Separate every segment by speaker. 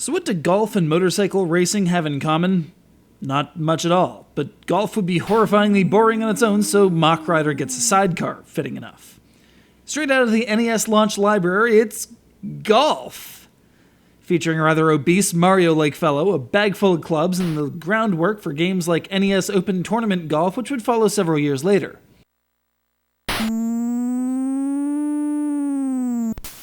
Speaker 1: So what do golf and motorcycle racing have in common? Not much at all, but golf would be horrifyingly boring on its own, so Mach Rider gets a sidecar, fitting enough. Straight out of the NES launch library, it's golf. Featuring a rather obese Mario-like fellow, a bag full of clubs, and the groundwork for games like NES Open Tournament Golf, which would follow several years later.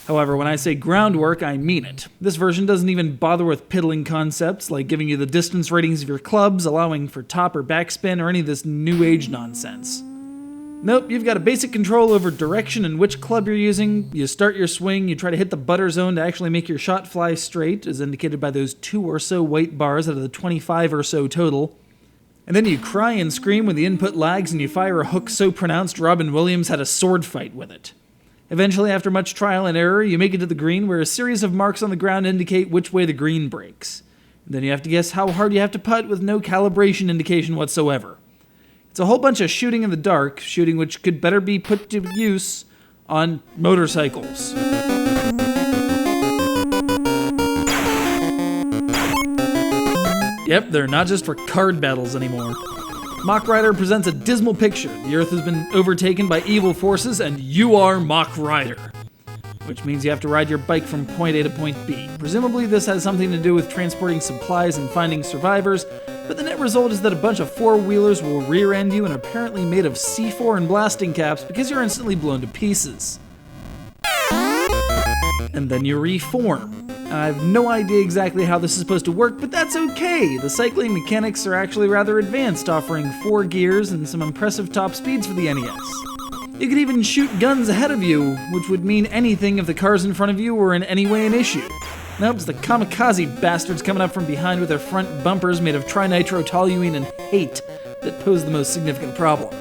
Speaker 1: However, when I say groundwork, I mean it. This version doesn't even bother with piddling concepts like giving you the distance ratings of your clubs, allowing for top or backspin, or any of this new age nonsense. Nope, you've got a basic control over direction and which club you're using. You start your swing, you try to hit the butter zone to actually make your shot fly straight, as indicated by those 2 or so white bars out of the 25 or so total. And then you cry and scream when the input lags and you fire a hook so pronounced Robin Williams had a sword fight with it. Eventually, after much trial and error, you make it to the green where a series of marks on the ground indicate which way the green breaks. And then you have to guess how hard you have to putt with no calibration indication whatsoever. It's a whole bunch of shooting in the dark, shooting which could better be put to use on motorcycles. Yep, they're not just for card battles anymore. Mach Rider presents a dismal picture. The Earth has been overtaken by evil forces, and you are Mach Rider. Which means you have to ride your bike from point A to point B. Presumably this has something to do with transporting supplies and finding survivors, but the net result is that a bunch of four-wheelers will rear-end you and are apparently made of C4 and blasting caps because you're instantly blown to pieces. And then you reform. I have no idea exactly how this is supposed to work, but that's okay. The cycling mechanics are actually rather advanced, offering 4 gears and some impressive top speeds for the NES. You could even shoot guns ahead of you, which would mean anything if the cars in front of you were in any way an issue. Nope, it's the kamikaze bastards coming up from behind with their front bumpers made of trinitrotoluene and hate that pose the most significant problem.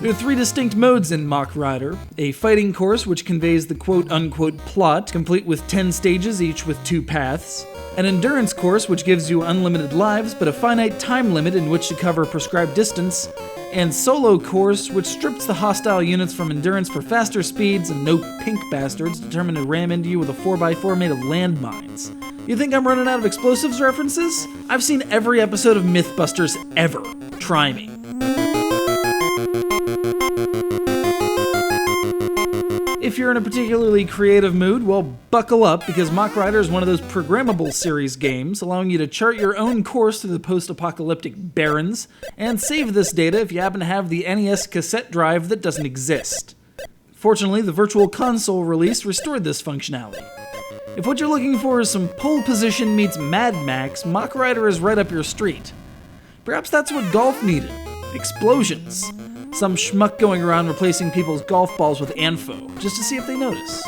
Speaker 1: There are 3 distinct modes in Mach Rider: a fighting course which conveys the quote-unquote plot, complete with 10 stages, each with 2 paths; an endurance course which gives you unlimited lives, but a finite time limit in which to cover a prescribed distance; and solo course which strips the hostile units from endurance for faster speeds and no pink bastards determined to ram into you with a 4x4 made of landmines. You think I'm running out of explosives references? I've seen every episode of Mythbusters ever. Try me. If you're in a particularly creative mood, well, buckle up, because Mach Rider is one of those programmable series games, allowing you to chart your own course through the post-apocalyptic barrens, and save this data if you happen to have the NES cassette drive that doesn't exist. Fortunately, the Virtual Console release restored this functionality. If what you're looking for is some pole position meets Mad Max, Mach Rider is right up your street. Perhaps that's what golf needed. Explosions. Some schmuck going around replacing people's golf balls with Anfo, just to see if they notice.